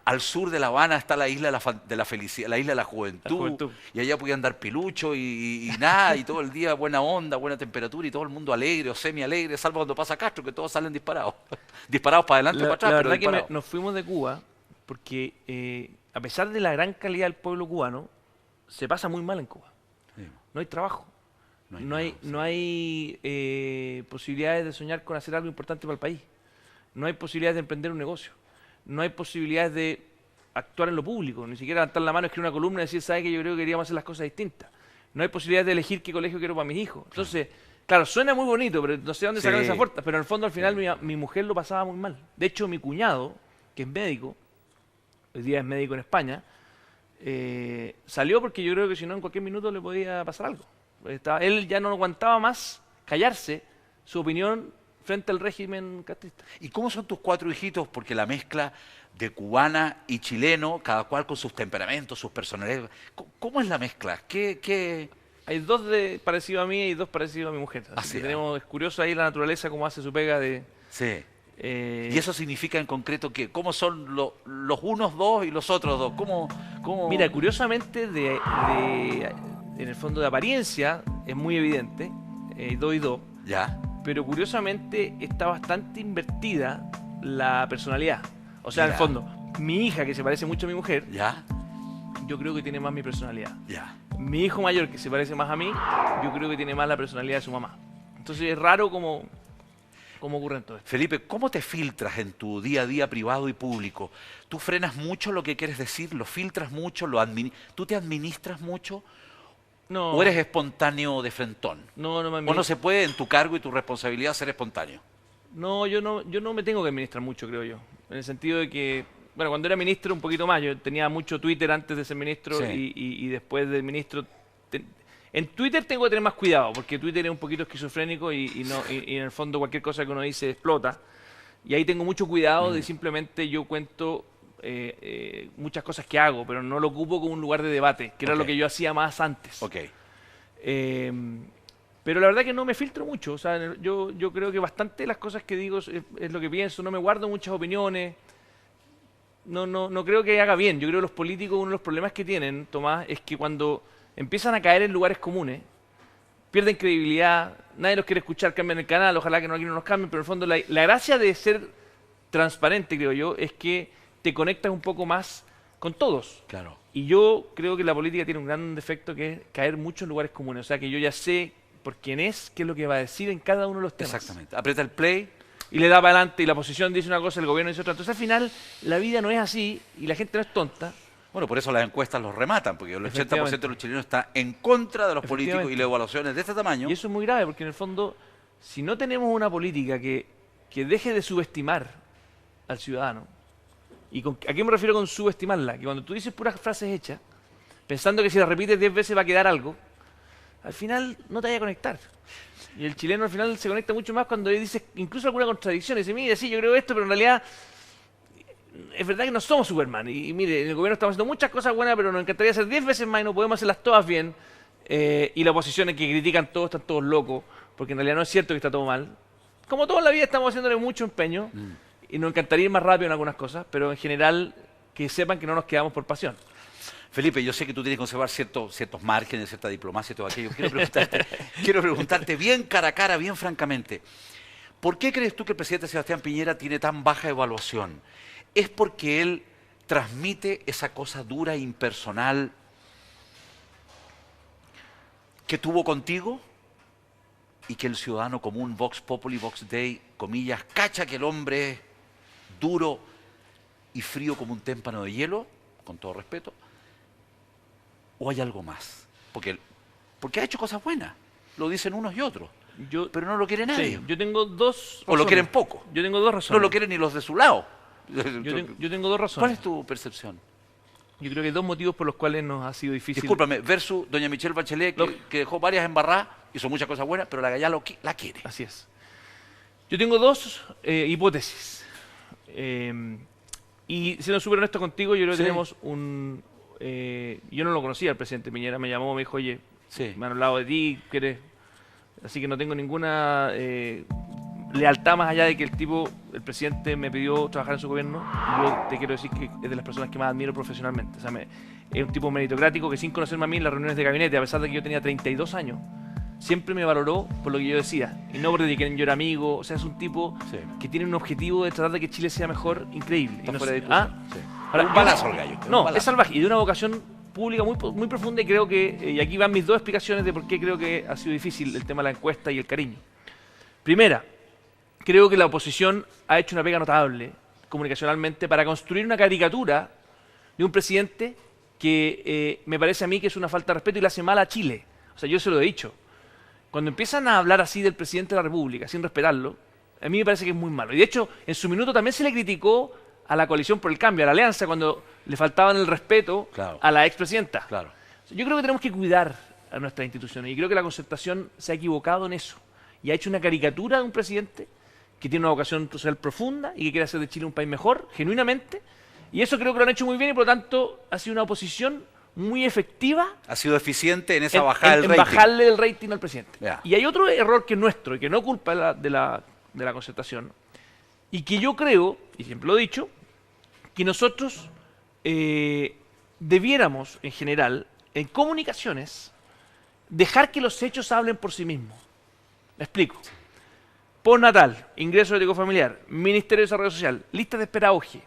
al sur de La Habana está la isla de la felicidad, la isla de la juventud, La juventud. y allá podían dar pilucho y nada, y todo el día buena onda, buena temperatura y todo el mundo alegre o semi alegre, salvo cuando pasa Castro, que todos salen disparados. Disparados para adelante o para atrás, La pero verdad que disparados. nos fuimos de Cuba porque a pesar de la gran calidad del pueblo cubano, se pasa muy mal en Cuba. Sí. No hay trabajo. No hay No hay posibilidades de soñar con hacer algo importante para el país. No hay posibilidades de emprender un negocio. No hay posibilidades de actuar en lo público. Ni siquiera levantar la mano, escribir una columna y decir, ¿sabe que yo creo que queríamos hacer las cosas distintas? No hay posibilidades de elegir qué colegio quiero para mis hijos. Entonces, Claro, suena muy bonito, pero no sé dónde Sí. sacan esa fuerza. Pero en el fondo, al final, mi mujer lo pasaba muy mal. De hecho, mi cuñado, que es médico, hoy día es médico en España, salió porque yo creo que si no, en cualquier minuto le podía pasar algo. Él ya no aguantaba más callarse su opinión frente al régimen castrista. ¿Y cómo son tus 4 hijitos? Porque la mezcla de cubana y chileno, cada cual con sus temperamentos, sus personalidades. ¿Cómo es la mezcla? ¿Qué? Hay 2 parecidos a mí y 2 parecidos a mi mujer. Así que tenemos, es curioso ahí la naturaleza, cómo hace su pega de... Sí. ¿Y eso significa en concreto que cómo son los unos 2 y los otros 2? ¿Cómo? Mira, curiosamente, en el fondo de apariencia es muy evidente, 2 y 2, Ya. pero curiosamente está bastante invertida la personalidad. O sea, en el Ya. fondo, mi hija, que se parece mucho a mi mujer, ¿Ya? yo creo que tiene más mi personalidad. Ya. Mi hijo mayor, que se parece más a mí, yo creo que tiene más la personalidad de su mamá. Entonces es raro cómo ocurre en todo esto. Felipe, ¿cómo te filtras en tu día a día privado y público? ¿Tú frenas mucho lo que quieres decir? ¿Lo filtras mucho? ¿Tú te administras mucho? No, ¿O eres espontáneo de frentón? no me ¿O no se puede en tu cargo y tu responsabilidad ser espontáneo? No, yo no me tengo que administrar mucho, creo yo. En el sentido de que, bueno, cuando era ministro un poquito más, yo tenía mucho Twitter antes de ser ministro Sí. y después de ministro. En Twitter tengo que tener más cuidado, porque Twitter es un poquito esquizofrénico y en el fondo cualquier cosa que uno dice explota. Y ahí tengo mucho cuidado de simplemente yo cuento muchas cosas que hago, pero no lo ocupo como un lugar de debate, que era Ok. lo que yo hacía más antes. Ok. Pero la verdad que no me filtro mucho. O sea, yo creo que bastante de las cosas que digo es lo que pienso. No me guardo muchas opiniones. No creo que haga bien. Yo creo que los políticos, uno de los problemas que tienen, Tomás, es que cuando empiezan a caer en lugares comunes, pierden credibilidad, nadie los quiere escuchar, cambian el canal, ojalá que aquí no nos cambien, pero en el fondo la gracia de ser transparente, creo yo, es que te conectas un poco más con todos. Claro. Y yo creo que la política tiene un gran defecto que es caer mucho en lugares comunes. O sea, que yo ya sé por quién es, qué es lo que va a decir en cada uno de los temas. Exactamente. Aprieta el play. Y le da para adelante y la oposición dice una cosa, el gobierno dice otra. Entonces al final la vida no es así y la gente no es tonta. Bueno, por eso las encuestas los rematan, porque el 80% Efectivamente. de los chilenos está en contra de los políticos y Efectivamente. las evaluaciones de este tamaño. Y eso es muy grave porque en el fondo, si no tenemos una política que deje de subestimar al ciudadano, ¿a qué me refiero con subestimarla? Que cuando tú dices puras frases hechas, pensando que si las repites 10 veces va a quedar algo, al final no te vaya a conectar. Y el chileno al final se conecta mucho más cuando dices incluso alguna contradicción. Y dice, mire, sí, yo creo esto, pero en realidad es verdad que no somos Superman. Y mire, en el gobierno estamos haciendo muchas cosas buenas, pero nos encantaría hacer 10 veces más y no podemos hacerlas todas bien. Y la oposición es que critican todo, están todos locos, porque en realidad no es cierto que está todo mal. Como toda la vida estamos haciéndole mucho empeño y nos encantaría ir más rápido en algunas cosas, pero en general que sepan que no nos quedamos por pasión. Felipe, yo sé que tú tienes que conservar ciertos márgenes, cierta diplomacia y todo aquello. Quiero preguntarte bien cara a cara, bien francamente, ¿por qué crees tú que el presidente Sebastián Piñera tiene tan baja evaluación? ¿Es porque él transmite esa cosa dura e impersonal que tuvo contigo y que el ciudadano común, Vox Populi, Vox Dei, comillas, cacha que el hombre es duro y frío como un témpano de hielo, con todo respeto? ¿O hay algo más? Porque ha hecho cosas buenas, lo dicen unos y otros, pero no lo quiere nadie. Sí, yo tengo 2 razones. O lo quieren poco. Yo tengo 2 razones. No lo quieren ni los de su lado. Yo tengo 2 razones. ¿Cuál es tu percepción? Yo creo que hay 2 motivos por los cuales nos ha sido difícil. Discúlpame, versus doña Michelle Bachelet, que dejó varias embarradas, hizo muchas cosas buenas, pero la galla la quiere. Así es. Yo tengo 2 hipótesis. Y siendo súper honesto contigo, yo creo que Sí. tenemos yo no lo conocía el presidente Piñera, me llamó, me dijo, oye, Sí. me han hablado de ti, así que no tengo ninguna lealtad más allá de que el presidente me pidió trabajar en su gobierno. Y yo te quiero decir que es de las personas que más admiro profesionalmente. O sea, es un tipo meritocrático que sin conocerme a mí en las reuniones de gabinete, a pesar de que yo tenía 32 años, siempre me valoró por lo que yo decía. Y no porque yo era amigo. O sea, es un tipo Sí. que tiene un objetivo de tratar de que Chile sea mejor, increíble. Está Y no fuera de sé- discusión. Sí. Ahora, Un balazo al gallo. No, un balazo. es salvaje y de una vocación pública muy profunda y creo que, y aquí van mis 2 explicaciones de por qué creo que ha sido difícil el tema de la encuesta y el cariño. Primera, creo que la oposición ha hecho una pega notable comunicacionalmente para construir una caricatura de un presidente que me parece a mí que es una falta de respeto y le hace mal a Chile. O sea, yo se lo he dicho. cuando empiezan a hablar así del presidente de la República, sin respetarlo, a mí me parece que es muy malo. Y de hecho, en su minuto también se le criticó a la Coalición por el Cambio, a la Alianza, cuando le faltaban el respeto Claro. a la expresidenta. Claro. Yo creo que tenemos que cuidar a nuestras instituciones y creo que la Concertación se ha equivocado en eso y ha hecho una caricatura de un presidente que tiene una vocación social profunda y que quiere hacer de Chile un país mejor, genuinamente, y eso creo que lo han hecho muy bien y por lo tanto ha sido una oposición muy efectiva Ha sido eficiente en esa en, bajada en- del en rating. bajarle el rating al presidente. Ya. Y hay otro error que es nuestro y que no es culpa de la Concertación y que yo creo, y siempre lo he dicho, que nosotros debiéramos, en general, en comunicaciones, dejar que los hechos hablen por sí mismos. Me explico. Postnatal, ingreso ético familiar, Ministerio de Desarrollo Social, lista de espera OGE.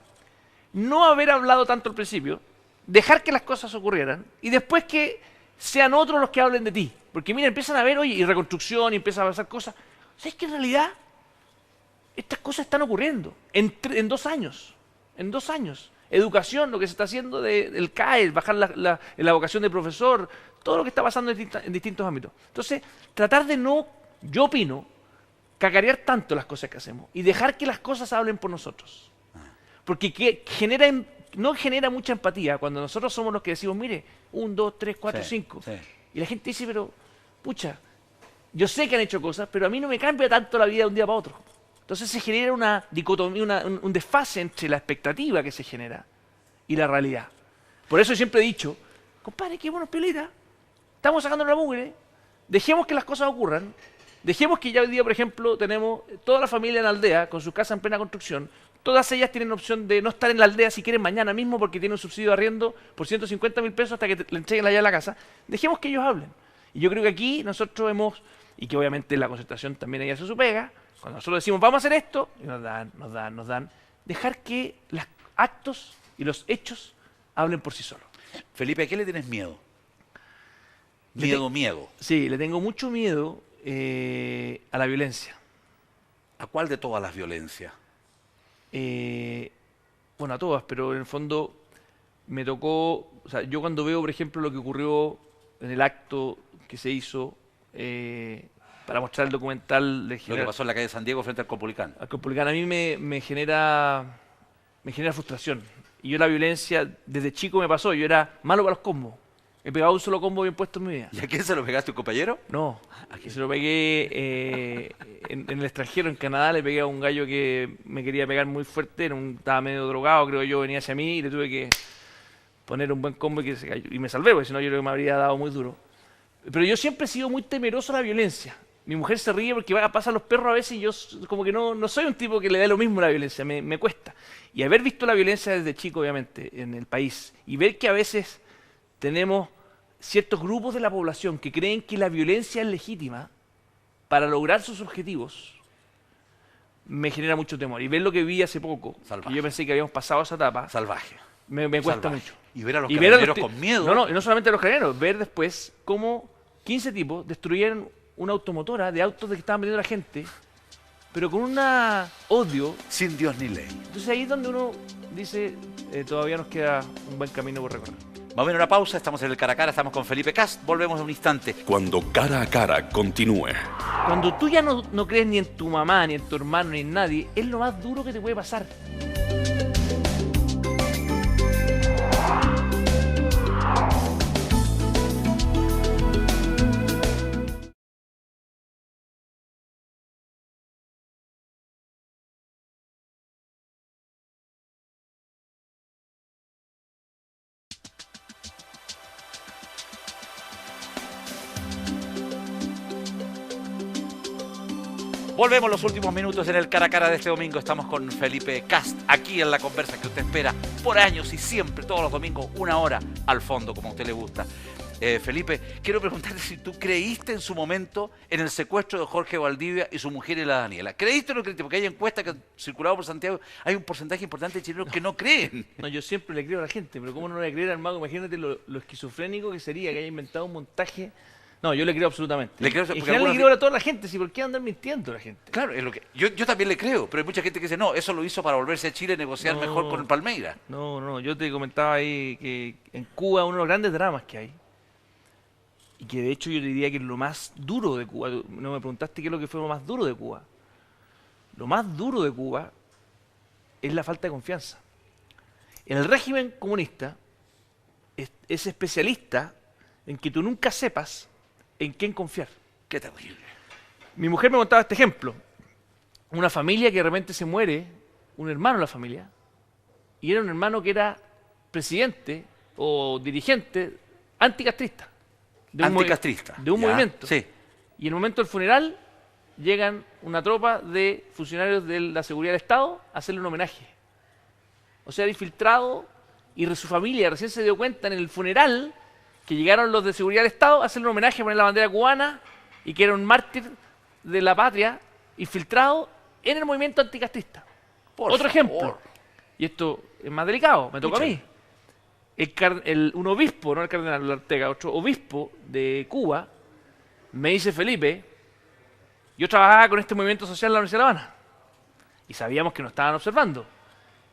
No haber hablado tanto al principio, dejar que las cosas ocurrieran y después que sean otros los que hablen de ti. Porque mira, empiezan a ver, oye, y reconstrucción, y empiezan a pasar cosas. ¿Sabes que en realidad estas cosas están ocurriendo en 2 años? En 2 años. Educación, lo que se está haciendo del CAE, bajar la vocación de profesor, todo lo que está pasando en distintos ámbitos. Entonces, tratar de no, yo opino, cacarear tanto las cosas que hacemos y dejar que las cosas hablen por nosotros. Porque no genera mucha empatía cuando nosotros somos los que decimos, mire, 1, 2, 3, 4, Sí, 5. sí. Y la gente dice, pero, pucha, yo sé que han hecho cosas, pero a mí no me cambia tanto la vida de un día para otro. Entonces se genera una dicotomía, un desfase entre la expectativa que se genera y la realidad. Por eso yo siempre he dicho, compadre, qué buenos piolitas, estamos sacando la mugre, dejemos que las cosas ocurran, dejemos que ya hoy día, por ejemplo, tenemos toda la familia en la aldea, con su casa en plena construcción, todas ellas tienen opción de no estar en la aldea si quieren mañana mismo porque tienen un subsidio de arriendo por 150.000 pesos hasta que le entreguen la llave a la casa. Dejemos que ellos hablen. Y yo creo que aquí nosotros hemos, y que obviamente la Concertación también ella hace su pega, cuando nosotros decimos vamos a hacer esto, y nos dan, dejar que los actos y los hechos hablen por sí solos. Felipe, ¿a qué le tienes miedo? Le Miedo. Sí, le tengo mucho miedo a la violencia. ¿A cuál de todas las violencias? Bueno, a todas, pero en el fondo me tocó, o sea, yo cuando veo, por ejemplo, lo que ocurrió en el acto que se hizo para mostrar el documental de Lo que pasó en la calle San Diego frente al Copulicán. al Copulicán, a mí me genera frustración. Y yo la violencia, desde chico me pasó, yo era malo para los combos. He pegado un solo combo bien puesto en mi vida. ¿Y a quién se lo pegaste, un compañero? No, aquí se lo pegué en el extranjero, en Canadá, le pegué a un gallo que me quería pegar muy fuerte, estaba medio drogado, creo yo, venía hacia mí y le tuve que poner un buen combo y me salvé, porque si no yo creo que me habría dado muy duro. Pero yo siempre he sido muy temeroso a la violencia. Mi mujer se ríe porque pasan los perros a veces y yo como que no soy un tipo que le dé lo mismo a la violencia, me cuesta. Y haber visto la violencia desde chico, obviamente, en el país, y ver que a veces tenemos ciertos grupos de la población que creen que la violencia es legítima para lograr sus objetivos, me genera mucho temor. Y ver lo que vi hace poco, Salvaje. que yo pensé que habíamos pasado esa etapa, Salvaje. me cuesta Salvaje. mucho. Y ver a los Y ver a carabineros los con miedo. No, y no solamente a los carabineros, ver después cómo 15 tipos destruyeron una automotora de autos de que estaban vendiendo la gente, pero con un odio. Sin Dios ni ley. Entonces ahí es donde uno dice, todavía nos queda un buen camino por recorrer. Vamos a ver una pausa, estamos en el cara a cara, estamos con Felipe Cast, volvemos en un instante. Cuando Cara a Cara continúe. Cuando tú ya no crees ni en tu mamá, ni en tu hermano, ni en nadie, es lo más duro que te puede pasar. Volvemos los últimos minutos en el cara a cara de este domingo. Estamos con Felipe Cast, aquí en la conversa que usted espera por años y siempre, todos los domingos, 1 hora al fondo, como a usted le gusta. Felipe, quiero preguntarte si tú creíste en su momento en el secuestro de Jorge Valdivia y su mujer y la Daniela. ¿Creíste o no creíste? Porque hay encuestas que han circulado por Santiago, hay un porcentaje importante de chilenos que no creen. No, yo siempre le creo a la gente, pero ¿cómo no le creo al mago? Imagínate lo esquizofrénico que sería que haya inventado un montaje. No, yo le creo absolutamente. Le creo, en porque general le algunos creo a toda la gente, ¿sí? ¿Por qué andar mintiendo a la gente? Claro, es lo que yo también le creo, pero hay mucha gente que dice, no, eso lo hizo para volverse a Chile y negociar No. mejor con el Palmeiras. No, yo te comentaba ahí que en Cuba uno de los grandes dramas que hay y que de hecho yo diría que es lo más duro de Cuba. No me preguntaste qué es lo que fue lo más duro de Cuba. Lo más duro de Cuba es la falta de confianza. El régimen comunista es especialista en que tú nunca sepas en quién confiar. Qué terrible. Mi mujer me contaba este ejemplo. Una familia que de repente se muere, un hermano de la familia, y era un hermano que era presidente o dirigente anticastrista. Anticastrista. De un Ya, movimiento. Sí. Y en el momento del funeral llegan una tropa de funcionarios de la seguridad del Estado a hacerle un homenaje. O sea, era infiltrado y su familia recién se dio cuenta en el funeral que llegaron los de seguridad del Estado a hacerle un homenaje, a poner la bandera cubana y que era un mártir de la patria infiltrado en el movimiento anticastrista. Otro ejemplo. Y esto es más delicado, me tocó a mí. Un obispo, no el cardenal Ortega, otro obispo de Cuba, me dice: Felipe, yo trabajaba con este movimiento social en la Universidad de La Habana y sabíamos que nos estaban observando.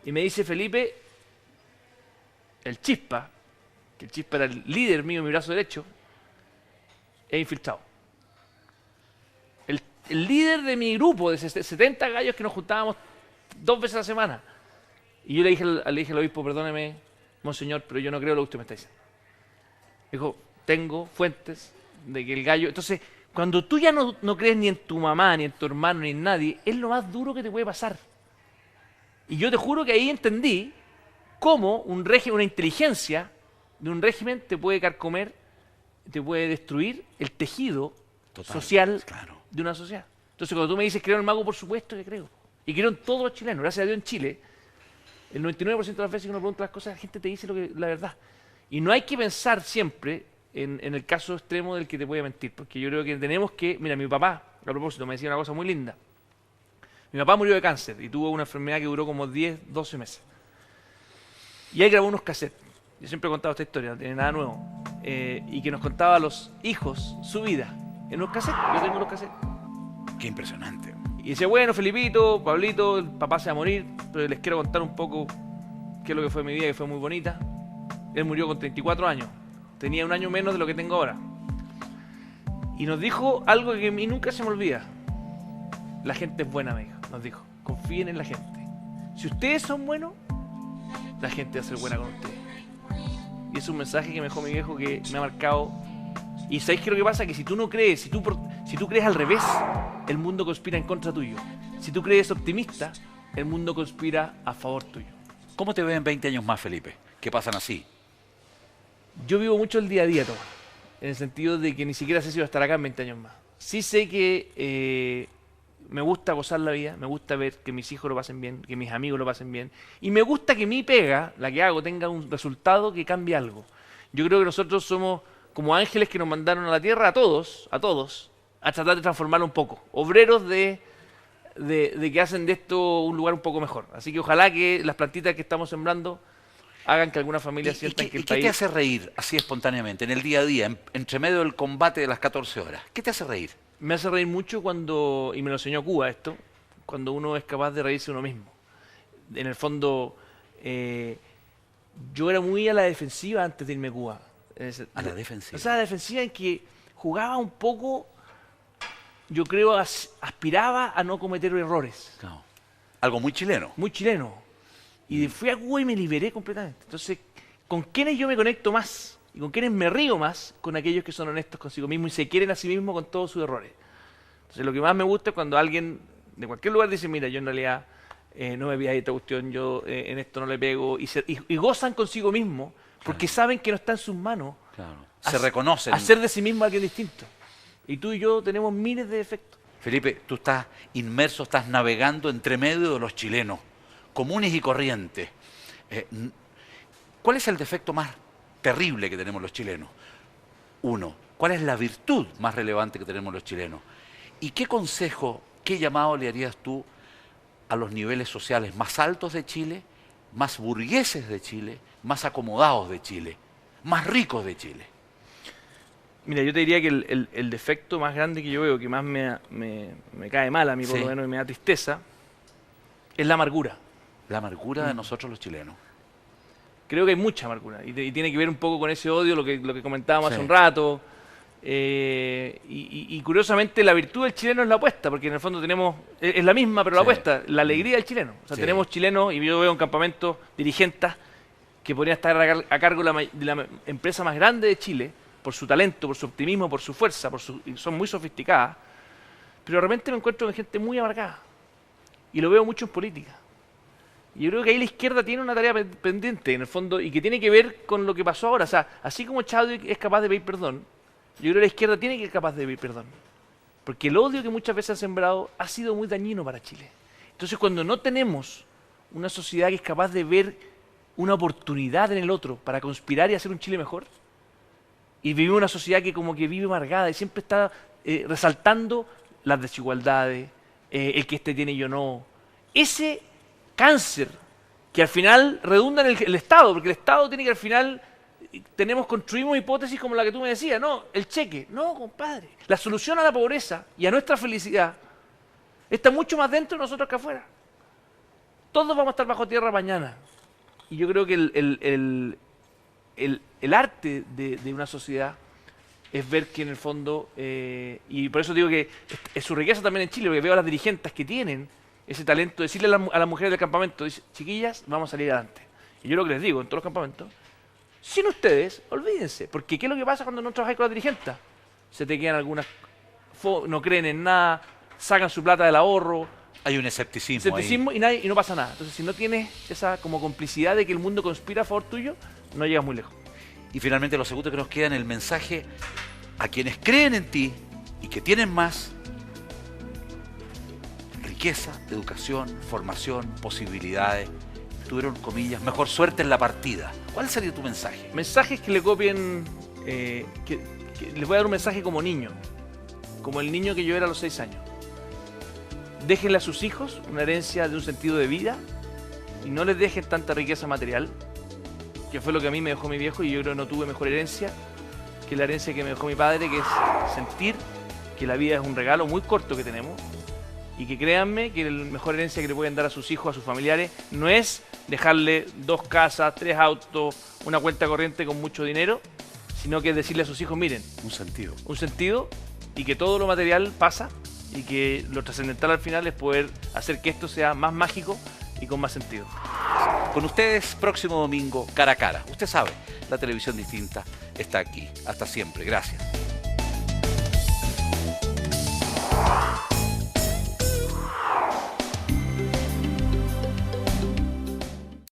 Y me dice: Felipe, el Chispa, que el Chispa era el líder mío, mi brazo derecho, es infiltrado. El líder de mi grupo de 70 gallos que nos juntábamos 2 veces a la semana. Y yo le dije al obispo: perdóneme, monseñor, pero yo no creo lo que usted me está diciendo. Dijo: tengo fuentes de que el gallo... Entonces, cuando tú ya no crees ni en tu mamá, ni en tu hermano, ni en nadie, es lo más duro que te puede pasar. Y yo te juro que ahí entendí cómo una inteligencia de un régimen te puede carcomer, te puede destruir el tejido social de una sociedad. Entonces, cuando tú me dices creo en el mago, por supuesto que creo. Y creo en todos los chilenos. Gracias a Dios en Chile, el 99% de las veces que uno pregunta las cosas, la gente te dice la verdad. Y no hay que pensar siempre en el caso extremo del que te puede mentir, porque yo creo que tenemos que... Mira, mi papá, a propósito, me decía una cosa muy linda. Mi papá murió de cáncer y tuvo una enfermedad que duró como 10, 12 meses. Y él grabó unos cassettes. Yo siempre he contado esta historia, no tiene nada nuevo. Y que nos contaba a los hijos su vida en los cassettes. Yo tengo los cassettes. Qué impresionante. Y dice: bueno, Felipito, Pablito, el papá se va a morir, pero les quiero contar un poco qué es lo que fue mi vida, que fue muy bonita. Él murió con 34 años. Tenía un año menos de lo que tengo ahora. Y nos dijo algo que a mí nunca se me olvida. La gente es buena, me dijo. Nos dijo: confíen en la gente. Si ustedes son buenos, la gente va a ser buena con ustedes. Y es un mensaje que me dejó mi viejo que me ha marcado. Y ¿sabéis qué es lo que pasa? Que si tú no crees, si tú crees al revés, el mundo conspira en contra tuyo. Si tú crees optimista, el mundo conspira a favor tuyo. ¿Cómo te ven 20 años más, Felipe? ¿Qué pasan así? Yo vivo mucho el día a día, Tomás, en el sentido de que ni siquiera sé si voy a estar acá en 20 años más. Sí sé que me gusta gozar la vida, me gusta ver que mis hijos lo pasen bien, que mis amigos lo pasen bien, y me gusta que mi pega, la que hago, tenga un resultado que cambie algo. Yo creo que nosotros somos como ángeles que nos mandaron a la tierra a todos, a tratar de transformarlo un poco. Obreros de que hacen de esto un lugar un poco mejor. Así que ojalá que las plantitas que estamos sembrando hagan que alguna familia sienta que el país... ¿Qué te hace reír así espontáneamente, en el día a día, entre medio del combate de las 14 horas? ¿Qué te hace reír? Me hace reír mucho cuando, y me lo enseñó Cuba esto, cuando uno es capaz de reírse uno mismo. En el fondo, yo era muy a la defensiva antes de irme a Cuba. A la defensiva. O sea, a la defensiva en que jugaba un poco, yo creo, aspiraba a no cometer errores. Claro. Algo muy chileno. Muy chileno. Y fui a Cuba y me liberé completamente. Entonces, ¿con quiénes yo me conecto más? Y con quiénes me río más, con aquellos que son honestos consigo mismos y se quieren a sí mismos con todos sus errores. Entonces, lo que más me gusta es cuando alguien de cualquier lugar dice: mira, yo en realidad no me pidas esta cuestión, yo en esto no le pego, y gozan consigo mismos, porque saben que no está en sus manos. Claro. Se reconocen. Hacer de sí mismo alguien distinto. Y tú y yo tenemos miles de defectos. Felipe, tú estás inmerso, estás navegando entre medio de los chilenos, comunes y corrientes. ¿Cuál es el defecto más terrible que tenemos los chilenos? Uno, ¿cuál es la virtud más relevante que tenemos los chilenos? ¿Y qué consejo, qué llamado le harías tú a los niveles sociales más altos de Chile, más burgueses de Chile, más acomodados de Chile, más ricos de Chile? Mira, yo te diría que el defecto más grande que yo veo, que más me cae mal a mí por lo menos y me da tristeza, es la amargura. La amargura de nosotros los chilenos. Creo que hay mucha amargura y tiene que ver un poco con ese odio, lo que comentábamos hace un rato. Y curiosamente la virtud del chileno es la apuesta, porque en el fondo tenemos, es la misma, pero la Sí. apuesta, la alegría del chileno. O sea, Sí. tenemos chilenos, y yo veo en campamentos dirigentes que podrían estar a cargo de la empresa más grande de Chile, por su talento, por su optimismo, por su fuerza, y son muy sofisticadas, pero de repente me encuentro con gente muy amargada. Y lo veo mucho en política. Y yo creo que ahí la izquierda tiene una tarea pendiente, en el fondo, y que tiene que ver con lo que pasó ahora. O sea, así como Chadwick es capaz de pedir perdón, yo creo que la izquierda tiene que ser capaz de pedir perdón. Porque el odio que muchas veces ha sembrado ha sido muy dañino para Chile. Entonces, cuando no tenemos una sociedad que es capaz de ver una oportunidad en el otro para conspirar y hacer un Chile mejor, y vivimos una sociedad que como que vive amargada y siempre está resaltando las desigualdades, el que este tiene y yo no. Ese cáncer que al final redunda en el Estado, porque el Estado tiene que al final, construimos hipótesis como la que tú me decías, no, el cheque, no, compadre. La solución a la pobreza y a nuestra felicidad está mucho más dentro de nosotros que afuera. Todos vamos a estar bajo tierra mañana. Y yo creo que el arte de una sociedad es ver que en el fondo, y por eso digo que es su riqueza también en Chile, porque veo a las dirigentes que tienen ese talento de decirle a las mujeres del campamento, dice, chiquillas, vamos a salir adelante. Y yo lo que les digo en todos los campamentos, sin ustedes, olvídense, porque ¿qué es lo que pasa cuando no trabajáis con las dirigentes? Se te quedan algunas, no creen en nada, sacan su plata del ahorro, Hay un escepticismo ahí. y no pasa nada. Entonces, si no tienes esa como complicidad de que el mundo conspira a favor tuyo, no llegas muy lejos. Y finalmente lo segundo que nos queda en el mensaje a quienes creen en ti y que tienen más: riqueza, educación, formación, posibilidades. Tuvieron, comillas, mejor suerte en la partida. ¿Cuál sería tu mensaje? Mensajes que le copien, que les voy a dar un mensaje como niño, como el niño que yo era a los 6 años. Déjenle a sus hijos una herencia de un sentido de vida y no les dejen tanta riqueza material, que fue lo que a mí me dejó mi viejo, y yo creo que no tuve mejor herencia que la herencia que me dejó mi padre, que es sentir que la vida es un regalo muy corto que tenemos, y que créanme que la mejor herencia que le pueden dar a sus hijos, a sus familiares, no es dejarle 2 casas, 3 autos, una cuenta corriente con mucho dinero, sino que es decirle a sus hijos, miren, Un sentido. y que todo lo material pasa, y que lo trascendental al final es poder hacer que esto sea más mágico y con más sentido. Con ustedes, próximo domingo, cara a cara. Usted sabe, la televisión distinta está aquí. Hasta siempre. Gracias.